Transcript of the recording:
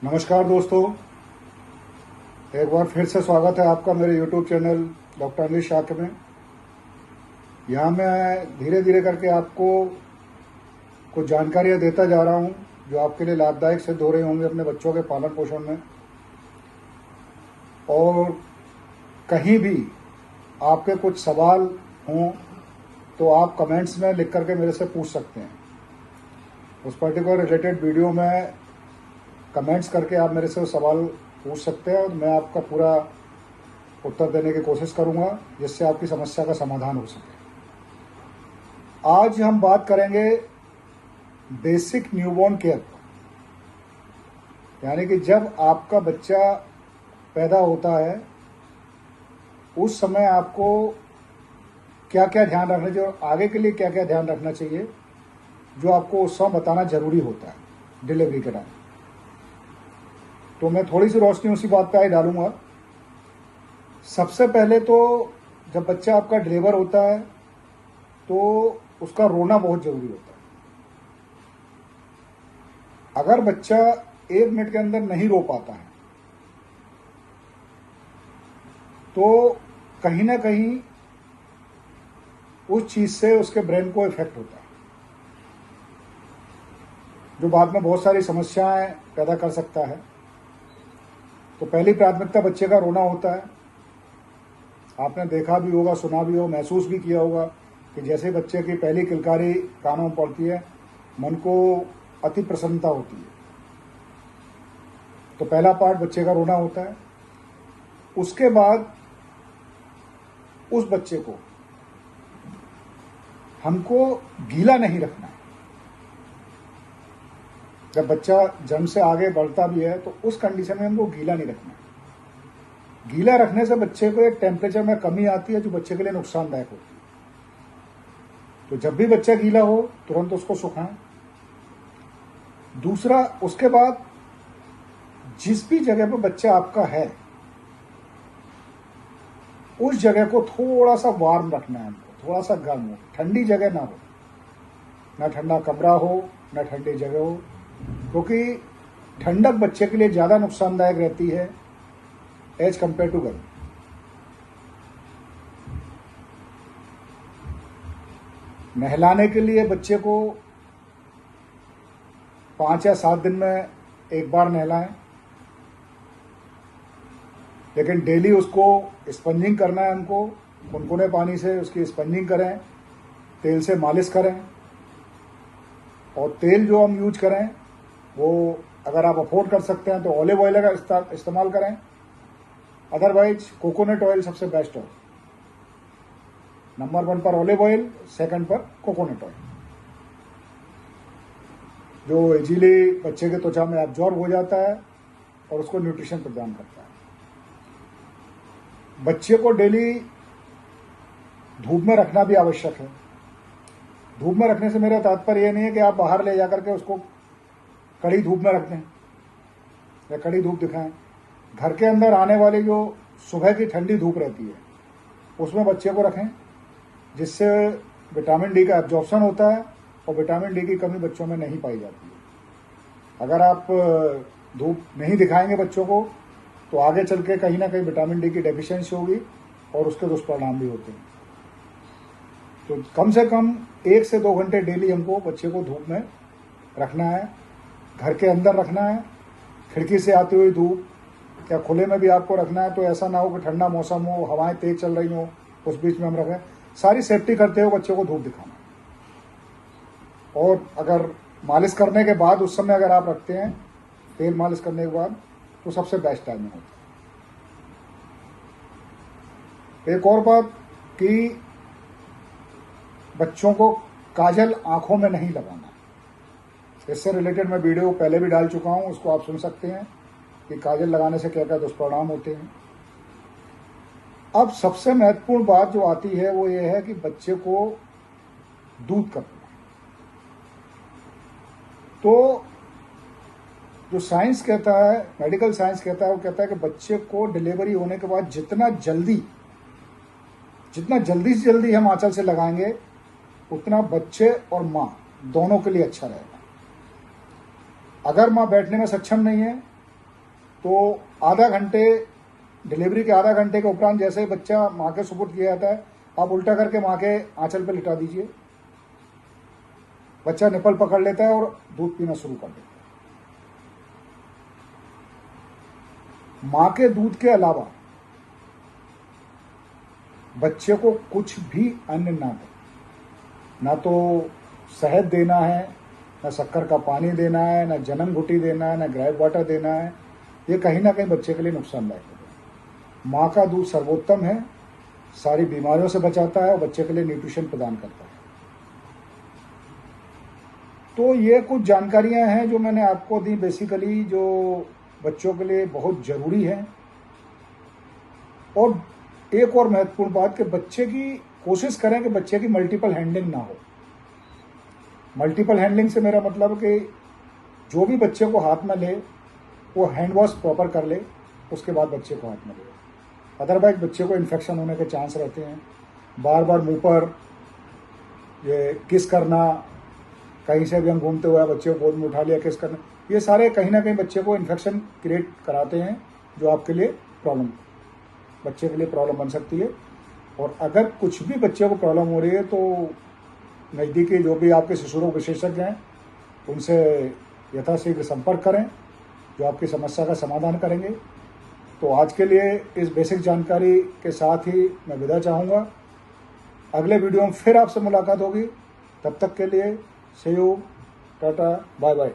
नमस्कार दोस्तों, एक बार फिर से स्वागत है आपका मेरे YouTube channel doctor Anil Shah में। यहाँ मैं धीरे धीरे करके आपको कुछ जानकारियाँ देता जा रहा हूँ जो आपके लिए लाभदायक सिद्ध हो रही होंगी अपने बच्चों के पालन पोषण में। और कहीं भी आपके कुछ सवाल हों तो आप कमेंट्स में लिख करके मेरे से पूछ सकते हैं। उस पर्टिकुलर रिलेटेड वीडियो में कमेंट्स करके आप मेरे से वो सवाल पूछ सकते हैं और मैं आपका पूरा उत्तर देने की कोशिश करूंगा जिससे आपकी समस्या का समाधान हो सके। आज हम बात करेंगे बेसिक न्यूबॉर्न केयर पर, यानी कि जब आपका बच्चा पैदा होता है उस समय आपको क्या क्या ध्यान रखना चाहिए और आगे के लिए क्या क्या ध्यान रखना चाहिए जो आपको उस समय बताना जरूरी होता है डिलीवरी के टाइम। तो मैं थोड़ी सी रोशनी उसी बात पे ही डालूंगा। सबसे पहले तो जब बच्चा आपका डिलीवर होता है तो उसका रोना बहुत जरूरी होता है। अगर बच्चा 1 मिनट के अंदर नहीं रो पाता है तो कहीं ना कहीं उस चीज से उसके ब्रेन को इफेक्ट होता है जो बाद में बहुत सारी समस्याएं पैदा कर सकता है। तो पहली प्राथमिकता बच्चे का रोना होता है। आपने देखा भी होगा, सुना भी हो, महसूस भी किया होगा कि जैसे बच्चे की पहली किलकारी कानों में पड़ती है मन को अति प्रसन्नता होती है। तो पहला पार्ट बच्चे का रोना होता है। उसके बाद उस बच्चे को हमको गीला नहीं रखना है। जब बच्चा जन्म से आगे बढ़ता भी है तो उस कंडीशन में हमको गीला नहीं रखना है। गीला रखने से बच्चे को एक टेम्परेचर में कमी आती है जो बच्चे के लिए नुकसानदायक होती है। तो जब भी बच्चा गीला हो तुरंत उसको सुखाएं। दूसरा, उसके बाद जिस भी जगह पर बच्चा आपका है उस जगह को थोड़ा सा वार्म रखना है हमको, थोड़ा सा गर्म हो, ठंडी जगह ना हो, ना ठंडा कमरा हो ना ठंडी जगह हो, क्योंकि ठंडक बच्चे के लिए ज्यादा नुकसानदायक रहती है एज कंपेयर टू गर्मी। नहलाने के लिए बच्चे को 5 या 7 दिन में एक बार नहलाएं, लेकिन डेली उसको स्पंजिंग करना है हमको। गुनगुने पानी से उसकी स्पंजिंग करें, तेल से मालिश करें। और तेल जो हम यूज करें वो अगर आप अफोर्ड कर सकते हैं तो ऑलिव ऑयल का इस्तेमाल करें, अदरवाइज कोकोनट ऑयल सबसे बेस्ट ऑयल। नंबर 1 पर ऑलिव ऑयल, सेकंड पर कोकोनट ऑयल, जो इजीली बच्चे के त्वचा में एब्जॉर्ब हो जाता है और उसको न्यूट्रिशन प्रदान करता है। बच्चे को डेली धूप में रखना भी आवश्यक है। धूप में रखने से मेरा तात्पर्य यह नहीं है कि आप बाहर ले जाकर के उसको कड़ी धूप में रख दें या कड़ी धूप दिखाएं। घर के अंदर आने वाली जो सुबह की ठंडी धूप रहती है उसमें बच्चे को रखें, जिससे विटामिन डी का एब्जॉर्प्शन होता है और विटामिन डी की कमी बच्चों में नहीं पाई जाती है। अगर आप धूप नहीं दिखाएंगे बच्चों को तो आगे चल के कहीं ना कहीं विटामिन डी की डेफिशिएंसी होगी और उसके दुष्परिणाम भी होते हैं। तो कम से कम 1 से 2 घंटे डेली हमको बच्चे को धूप में रखना है। घर के अंदर रखना है, खिड़की से आती हुई धूप या खुले में भी आपको रखना है। तो ऐसा ना हो कि ठंडा मौसम हो, हवाएं तेज चल रही हो, उस बीच में हम रखें। सारी सेफ्टी करते हुए बच्चे को धूप दिखाना। और अगर मालिश करने के बाद उस समय अगर आप रखते हैं, तेल मालिश करने के बाद, तो सबसे बेस्ट टाइमिंग होता है। एक और बात कि बच्चों को काजल आंखों में नहीं लगाना। इससे रिलेटेड मैं वीडियो पहले भी डाल चुका हूं, उसको आप सुन सकते हैं कि काजल लगाने से क्या क्या दुष्परिणाम होते हैं। अब सबसे महत्वपूर्ण बात जो आती है वो ये है कि बच्चे को दूध कब पिलाएं। तो जो साइंस कहता है, मेडिकल साइंस कहता है, वो कहता है कि बच्चे को डिलीवरी होने के बाद जितना जल्दी से जल्दी हम आंचल से लगाएंगे उतना बच्चे और माँ दोनों के लिए अच्छा रहेगा। अगर माँ बैठने में सक्षम नहीं है तो आधा घंटे, डिलीवरी के आधा घंटे के उपरांत जैसे ही बच्चा माँ के सुपुर्द किया जाता है, आप उल्टा करके माँ के आंचल पे लिटा दीजिए। बच्चा निपल पकड़ लेता है और दूध पीना शुरू कर देता है। माँ के दूध के अलावा बच्चे को कुछ भी अन्न ना दें, ना तो शहद देना है, ना शक्कर का पानी देना है, ना जन्म घुटी देना है, ना ग्रेप वाटर देना है। ये कहीं ना कहीं बच्चे के लिए नुकसानदायक है। माँ का दूध सर्वोत्तम है, सारी बीमारियों से बचाता है और बच्चे के लिए न्यूट्रिशन प्रदान करता है। तो ये कुछ जानकारियां हैं जो मैंने आपको दी, बेसिकली जो बच्चों के लिए बहुत जरूरी है। और एक और महत्वपूर्ण बात कि बच्चे की कोशिश करें कि बच्चे की मल्टीपल हैंडलिंग ना हो। मल्टीपल हैंडलिंग से मेरा मतलब कि जो भी बच्चे को हाथ में ले वो हैंड वॉश प्रॉपर कर ले, उसके बाद बच्चे को हाथ में ले। अदरवाइज बच्चे को इन्फेक्शन होने के चांस रहते हैं। बार बार मुंह पर ये किस करना, कहीं से भी हम घूमते हुए बच्चे को गोद में उठा लिया किस करना, ये सारे कहीं ना कहीं बच्चे को इन्फेक्शन क्रिएट कराते हैं, जो आपके लिए प्रॉब्लम, बच्चे के लिए प्रॉब्लम बन सकती है। और अगर कुछ भी बच्चे को प्रॉब्लम हो रही है तो नज़दीकी जो भी आपके शिशु रोग विशेषज्ञ हैं उनसे यथाशीघ्र संपर्क करें, जो आपकी समस्या का समाधान करेंगे। तो आज के लिए इस बेसिक जानकारी के साथ ही मैं विदा चाहूँगा। अगले वीडियो में फिर आपसे मुलाकात होगी। तब तक के लिए से यू, टाटा, बाय बाय।